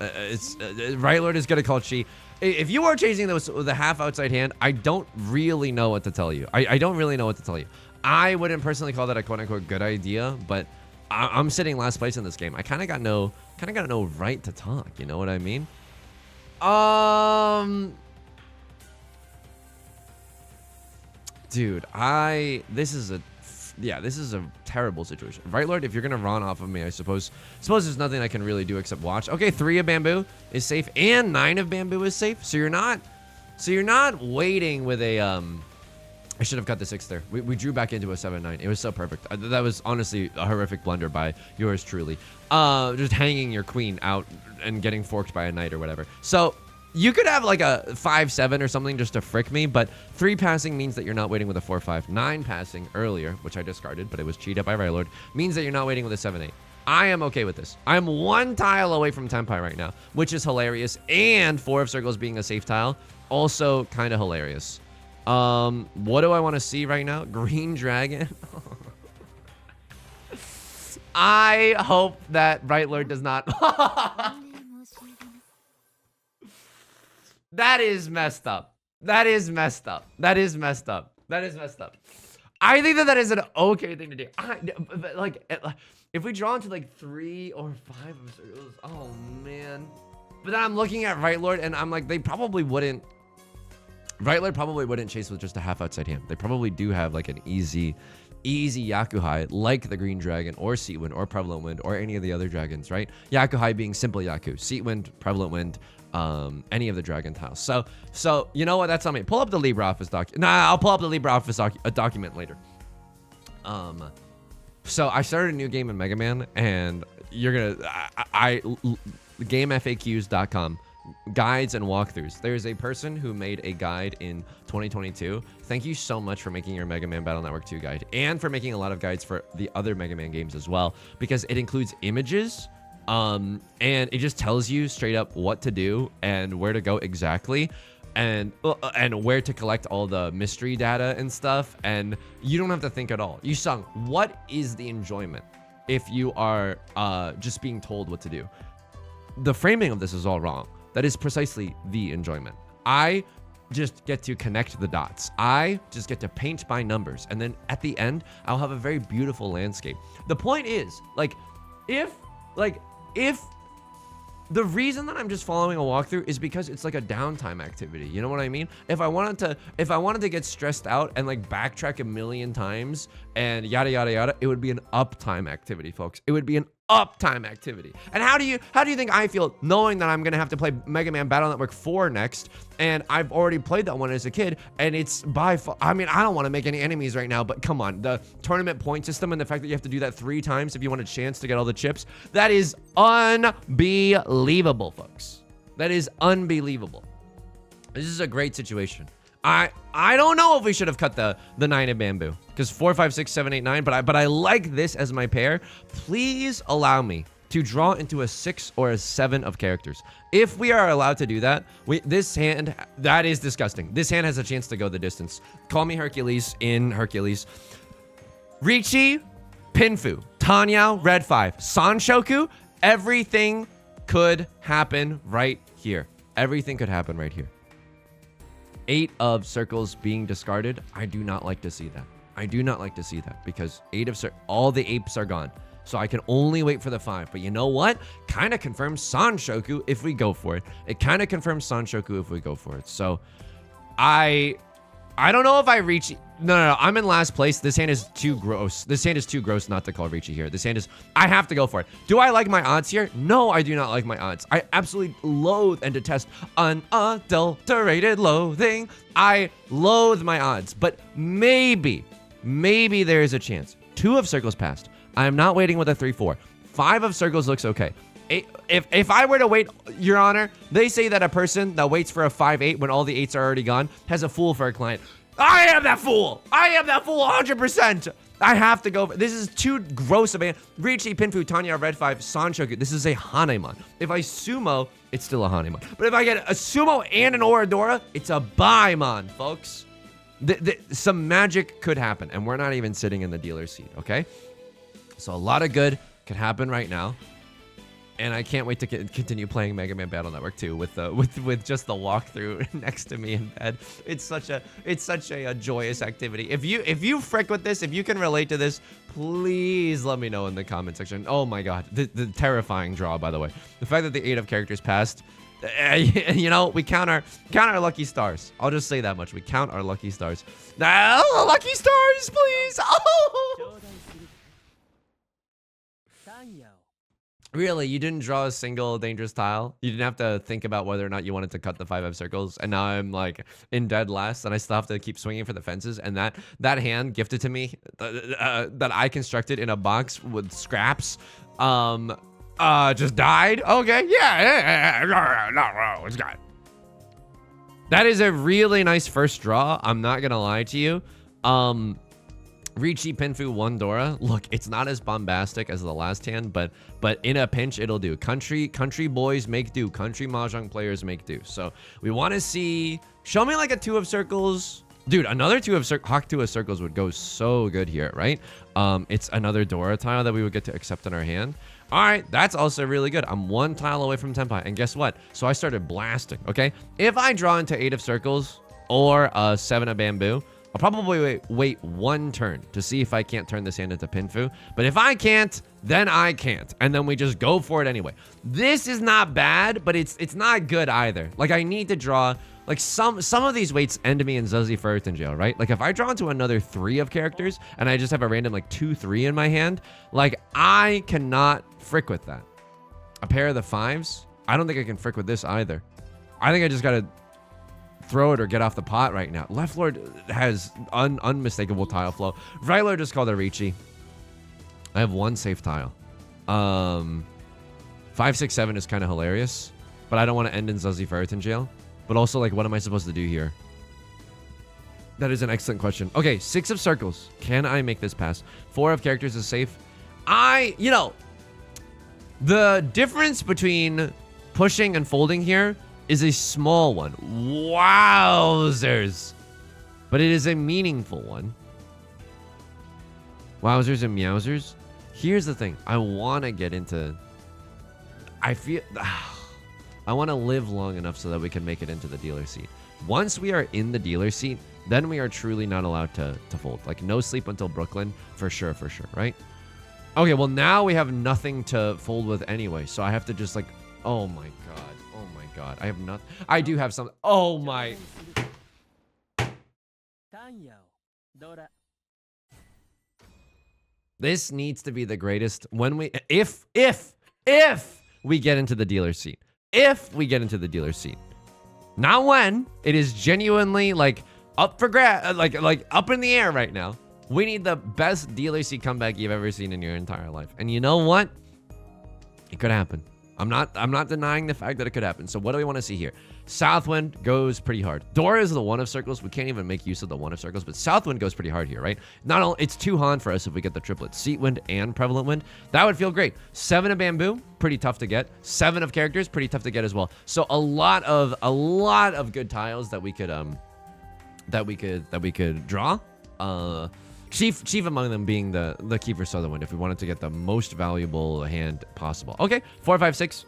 Right lord is gonna call chi. If you are chasing those with a half outside hand, I don't really know what to tell you. I don't really know what to tell you. I wouldn't personally call that a quote unquote good idea, but I'm sitting last place in this game. I kind of got no right to talk. You know what I mean? Dude, this is a terrible situation. Right lord, if you're gonna run off of me, I suppose there's nothing I can really do except watch. Okay, 3 of bamboo is safe and 9 of bamboo is safe. So you're not waiting with a I should have cut the 6 there. We drew back into a 7-9. It was so perfect. That was honestly a horrific blunder by yours truly. Just hanging your queen out and getting forked by a knight or whatever. So you could have like a 5-7 or something just to frick me, but 3 passing means that you're not waiting with a 4-5. 9 passing earlier, which I discarded, but it was cheated by right lord, means that you're not waiting with a 7-8. I am okay with this. I'm 1 tile away from Tenpai right now, which is hilarious, and 4 of circles being a safe tile, also kind of hilarious. What do I want to see right now? Green dragon. I hope that right lord does not. That is messed up. I think that is an okay thing to do. If we draw into like 3 or 5 of circles, oh man. But then I'm looking at Right Lord and I'm like, they probably wouldn't. Right Lord probably wouldn't chase with just a half outside hand. They probably do have like an easy Yakuhai, like the Green Dragon or Seat Wind or Prevalent Wind or any of the other dragons, right? Yakuhai being simple Yaku, Seat Wind, Prevalent Wind, any of the dragon tiles. So you know what? That's on me. Pull up the Libra Office document. Nah, I'll pull up the Libra Office document later. So I started a new game in Mega Man, and you're gonna GameFAQs.com. Guides and walkthroughs. There's a person who made a guide in 2022. Thank you so much for making your Mega Man Battle Network 2 guide and for making a lot of guides for the other Mega Man games as well, because it includes images and it just tells you straight up what to do and where to go exactly, and where to collect all the mystery data and stuff, and you don't have to think at all. Yusong, what is the enjoyment if you are just being told what to do? The framing of this is all wrong. That is precisely the enjoyment. I just get to connect the dots. I just get to paint by numbers. And then at the end, I'll have a very beautiful landscape. The point is, if the reason that I'm just following a walkthrough is because it's like a downtime activity. You know what I mean? If I wanted to get stressed out and like backtrack a million times and yada yada yada, it would be an uptime activity, folks. It would be an uptime activity. And how do you think I feel knowing that I'm gonna have to play Mega Man Battle Network 4 next, and I've already played that one as a kid, and it's I mean, I don't want to make any enemies right now, but come on, the tournament point system and the fact that you have to do that 3 times if you want a chance to get all the chips, that is unbelievable, folks. That is unbelievable. This is a great situation. I don't know if we should have cut the 9 of bamboo, because 4, 5, 6, 7, 8, 9, but I like this as my pair. Please allow me to draw into a 6 or a 7 of characters. If we are allowed to do that, this hand, that is disgusting. This hand has a chance to go the distance. Call me Hercules in Hercules. Riichi, Pinfu, Tanyao, Red 5, Sanshoku, everything could happen right here. Everything could happen right here. 8 of circles being discarded. I do not like to see that. I do not like to see that, because 8 of all the apes are gone. So I can only wait for the 5. But you know what? Kind of confirms Sanshoku if we go for it. It kind of confirms Sanshoku if we go for it. So I don't know if I reach. No, I'm in last place. This hand is too gross. This hand is too gross not to call Riichi here. This hand is, I have to go for it. Do I like my odds here? No, I do not like my odds. I absolutely loathe and detest unadulterated loathing. I loathe my odds, but maybe there is a chance. 2 of circles passed. I am not waiting with a 3-4. 5 of circles looks okay. If I were to wait, Your Honor, they say that a person that waits for a 5-8 when all the 8s are already gone has a fool for a client. I am that fool. I am that fool 100%. I have to go. This is too gross of a Riichi, Pinfu, Tanya, Red 5, Sanshoku. This is a Hanemon. If I sumo, it's still a Hanemon. But if I get a sumo and an Oradora, it's a Baimon, folks. Some magic could happen, and we're not even sitting in the dealer's seat, okay? So a lot of good could happen right now. And I can't wait to continue playing Mega Man Battle Network 2 with just the walkthrough next to me in bed. It's such a joyous activity. If you frick with this, if you can relate to this, please let me know in the comment section. Oh my god, the terrifying draw, by the way. The fact that the 8 of characters passed, you know, we count our lucky stars. I'll just say that much. We count our lucky stars. Oh, lucky stars, please. Oh. Really, you didn't draw a single dangerous tile? You didn't have to think about whether or not you wanted to cut the 5 of circles, and now I'm like in dead last, and I still have to keep swinging for the fences, and that hand gifted to me that I constructed in a box with scraps just died? Okay, yeah, it's got. That is a really nice first draw, I'm not gonna lie to you. Riichi, Pinfu, 1 Dora. Look, it's not as bombastic as the last hand, but in a pinch, it'll do. Country boys make do. Country Mahjong players make do. So we want to see. Show me like a 2 of circles. Dude, another 2 of Hawk 2 of circles would go so good here, right? It's another Dora tile that we would get to accept in our hand. All right, that's also really good. I'm 1 tile away from Tenpai, and guess what? So I started blasting, okay? If I draw into 8 of circles or 7 of bamboo, I'll probably wait 1 turn to see if I can't turn this hand into Pinfu. But if I can't, then I can't. And then we just go for it anyway. This is not bad, but it's not good either. Like, I need to draw... Like, some of these weights end me in Zuzzy for Earth in Jail, right? Like, if I draw into another 3 of characters, and I just have a random, like, 2-3 in my hand, like, I cannot frick with that. A pair of the 5s? I don't think I can frick with this either. I think I just gotta throw it or get off the pot right now. Left Lord has unmistakable tile flow. Right Lord just called a Riichi. I have 1 safe tile. 5, 6, 7 is kind of hilarious, but I don't want to end in Zuzzy for Earth in Jail. But also, like, what am I supposed to do here? That is an excellent question. Okay, 6 of circles. Can I make this pass? 4 of characters is safe. You know, the difference between pushing and folding here is a small one. Wowzers. But it is a meaningful one. Wowzers and meowzers. Here's the thing. I want to get into... I want to live long enough so that we can make it into the dealer seat. Once we are in the dealer seat, then we are truly not allowed to fold. Like, no sleep until Brooklyn, for sure, right? Okay, well, now we have nothing to fold with anyway, so I have to just, like, oh my god, I have nothing. I do have some, oh my. This needs to be the greatest when we, if we get into the dealer seat. If we get into the dealer seat, not when. It is genuinely like up for like up in the air right now. We need the best dealer seat comeback you've ever seen in your entire life. And you know what? It could happen. I'm not denying the fact that it could happen. So what do we want to see here? Southwind goes pretty hard. Dora is the 1 of circles. We can't even make use of the 1 of circles, but Southwind goes pretty hard here, right? Not only it's 2 Han for us if we get the triplet, Seatwind and Prevalent Wind. That would feel great. 7 of bamboo, pretty tough to get. 7 of characters, pretty tough to get as well. So a lot of good tiles that we could draw. Chief among them being the key for Southern if we wanted to get the most valuable hand possible. Okay, 4, 5, 6,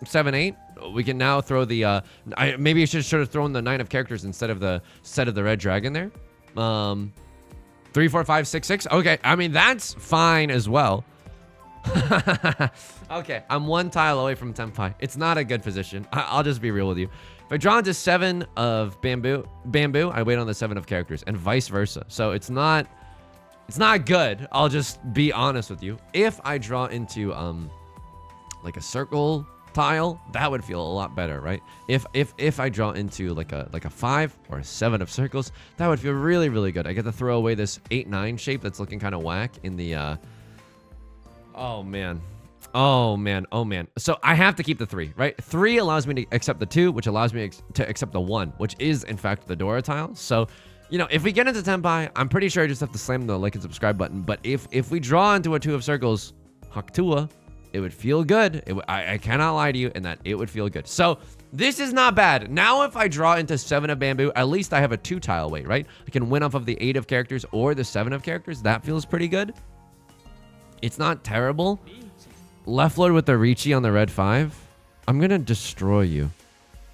7, 8. We can now throw the maybe I should have thrown the 9 of characters instead of the red dragon there. 3, 4, 5, 6, 6. Okay, I mean that's fine as well. Okay, I'm 1 tile away from Tenpai. It's not a good position. I'll just be real with you. If I draw into 7 of bamboo, I wait on the 7 of characters, and vice versa. So it's not good. I'll just be honest with you. If I draw into like a circle tile, that would feel a lot better, right? If I draw into like a 5 or a 7 of circles, that would feel really, really good. I get to throw away this 8-9 shape that's looking kind of whack in the oh man. So I have to keep the 3, right? 3 allows me to accept the 2, which allows me to accept the 1, which is in fact the Dora tile. So, you know, if we get into Tenpai, I'm pretty sure I just have to slam the like and subscribe button. But if we draw into a 2 of circles, Hakutua, it would feel good. I cannot lie to you in that it would feel good. So this is not bad. Now if I draw into 7 of bamboo, at least I have a 2 tile weight, right? I can win off of the 8 of characters or the 7 of characters. That feels pretty good. It's not terrible. Left Lord with the Riichi on the red 5. I'm going to destroy you.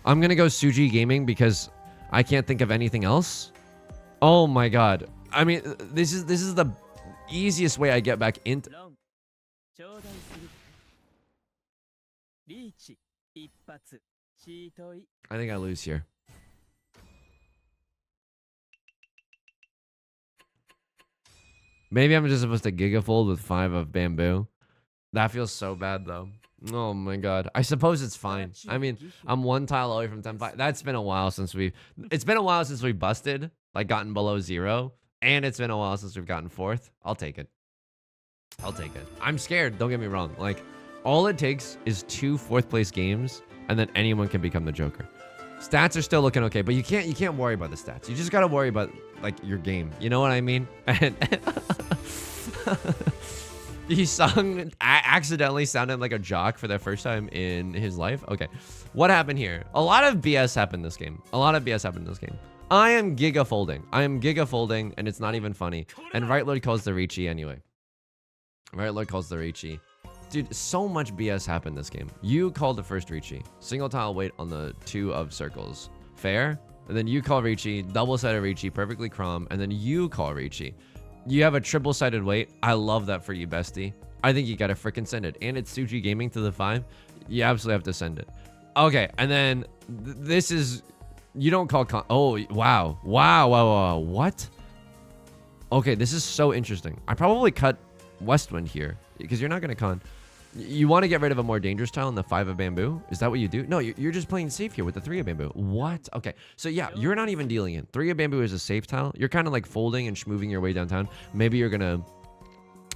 I'm going to go Suji Gaming because I can't think of anything else. Oh my god. I mean, this is the easiest way I get back into... I think I lose here. Maybe I'm just supposed to Gigafold with 5 of bamboo. That feels so bad though. Oh my god. I suppose it's fine. I mean, I'm 1 tile away from 10-5. That's been a while since we busted, like gotten below 0. And it's been a while since we've gotten 4th. I'll take it. I'm scared, don't get me wrong. Like, all it takes is 2 4th place games, and then anyone can become the Joker. Stats are still looking okay, but you can't worry about the stats. You just gotta worry about like your game. You know what I mean? And Yusong accidentally sounded like a jock for the first time in his life. Okay, what happened here? A lot of BS happened this game. I am giga folding, and it's not even funny. And Right Lord calls the Riichi anyway. Dude, so much BS happened this game. You called the first Riichi. Single tile weight on the 2 of circles. Fair? and then you call Riichi, double-sided Riichi, perfectly crom, and then you call Riichi. You have a triple-sided weight. I love that for you, bestie. I think you gotta freaking send it. And it's Tsuji Gaming to the 5. You absolutely have to send it. Okay, and then this is... You don't call con... Oh, wow. Wow. What? Okay, this is so interesting. I probably cut Westwind here because you're not gonna con... You want to get rid of a more dangerous tile in the 5 of bamboo? Is that what you do? No, you're just playing safe here with the 3 of bamboo. What? Okay. So yeah, you're not even dealing in. 3 of bamboo is a safe tile. You're kind of like folding and schmoving your way downtown. Maybe you're going to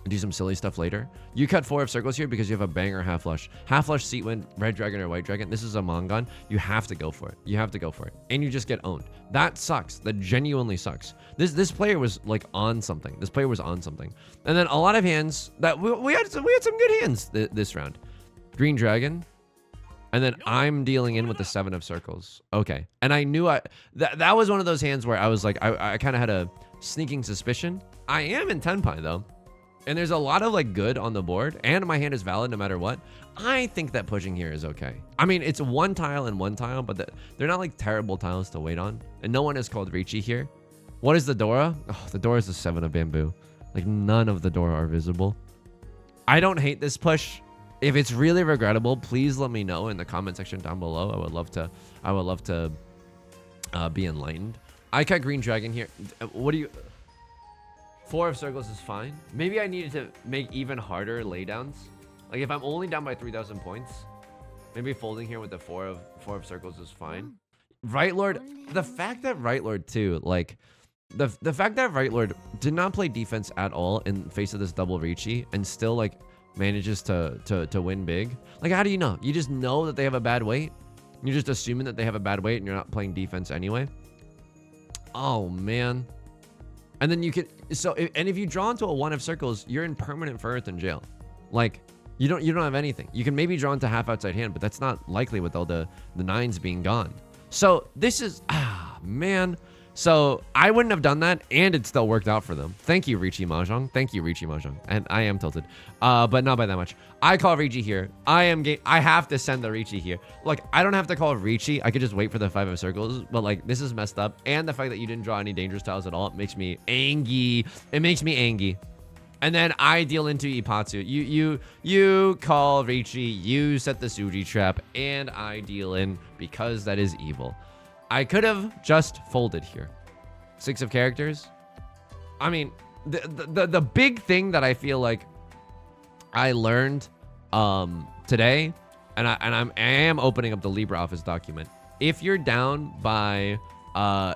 do some silly stuff later. You cut 4 of circles here because you have a banger half flush. Half flush, seat wind, red dragon or white dragon. This is a Mongon. You have to go for it. You have to go for it. And you just get owned. That sucks. That genuinely sucks. This player was like on something. This player was on something. And then a lot of hands that we had some good hands this round. Green dragon. And then I'm dealing in with the 7 of circles. Okay. And I knew that was one of those hands where I was like, I kind of had a sneaking suspicion. I am in Tenpai though. And there's a lot of like good on the board, and my hand is valid no matter what. I think that pushing here is okay. I mean, it's 1 tile and 1 tile, but they're not like terrible tiles to wait on. And no one is called Riichi here. What is the Dora? Oh, the Dora is the 7 of bamboo. Like none of the Dora are visible. I don't hate this push. If it's really regrettable, please let me know in the comment section down below. I would love to be enlightened. I cut green dragon here. What do you... 4 of circles is fine. Maybe I needed to make even harder laydowns. Like if I'm only down by 3,000 points, maybe folding here with the 4 of circles is fine. Right Lord, the fact that Right Lord too, like the fact that Right Lord did not play defense at all in face of this double Riichi and still like manages to win big. Like how do you know? You just know that they have a bad weight. You're just assuming that they have a bad weight and you're not playing defense anyway. Oh man. And then you can, and if you draw into a 1 of circles, you're in permanent Earth in jail. Like, you don't have anything. You can maybe draw into half outside hand, but that's not likely with all the 9s being gone. So this is, man. So I wouldn't have done that, and it still worked out for them. Thank you, Riichi Mahjong. Thank you, Riichi Mahjong. And I am tilted, but not by that much. I call Riichi here. I have to send the Riichi here. Like, I don't have to call Riichi. I could just wait for the 5 of circles, but like, this is messed up. And the fact that you didn't draw any dangerous tiles at all, it makes me angry. It makes me angry. And then I deal into Ipatsu. You call Riichi, you set the Tsuji trap, and I deal in because that is evil. I could have just folded here. 6 of characters. I mean, the big thing that I feel like I learned today, and I am opening up the LibreOffice document. If you're down by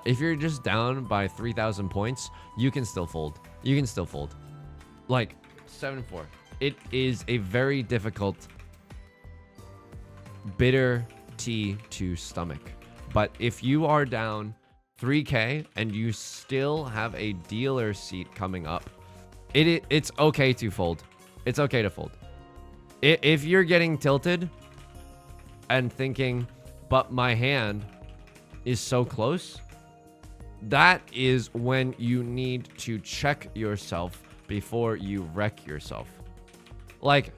if you're just down by 3,000 points, you can still fold. You can still fold. Like 7-4. It is a very difficult bitter tea to stomach. But if you are down 3K and you still have a dealer seat coming up, it's okay to fold. It's okay to fold. If you're getting tilted and thinking, but my hand is so close, that is when you need to check yourself before you wreck yourself. Like,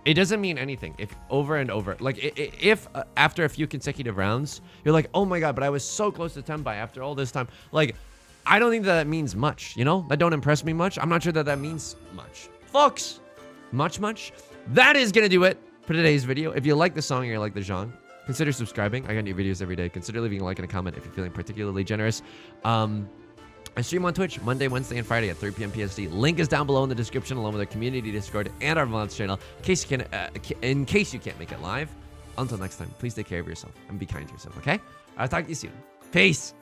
it doesn't mean anything if over and over. Like, if after a few consecutive rounds, you're like, oh my God, but I was so close to Tenpai after all this time. Like, I don't think that means much, you know? That don't impress me much. I'm not sure that means much. Folks, much. That is going to do it for today's video. If you like the song or you like the genre, consider subscribing. I got new videos every day. Consider leaving a like and a comment if you're feeling particularly generous. I stream on Twitch Monday, Wednesday, and Friday at 3 p.m. PST. Link is down below in the description, along with our community Discord and our Vlogs channel, in case you can't make it live. Until next time, please take care of yourself and be kind to yourself, okay? I'll talk to you soon. Peace!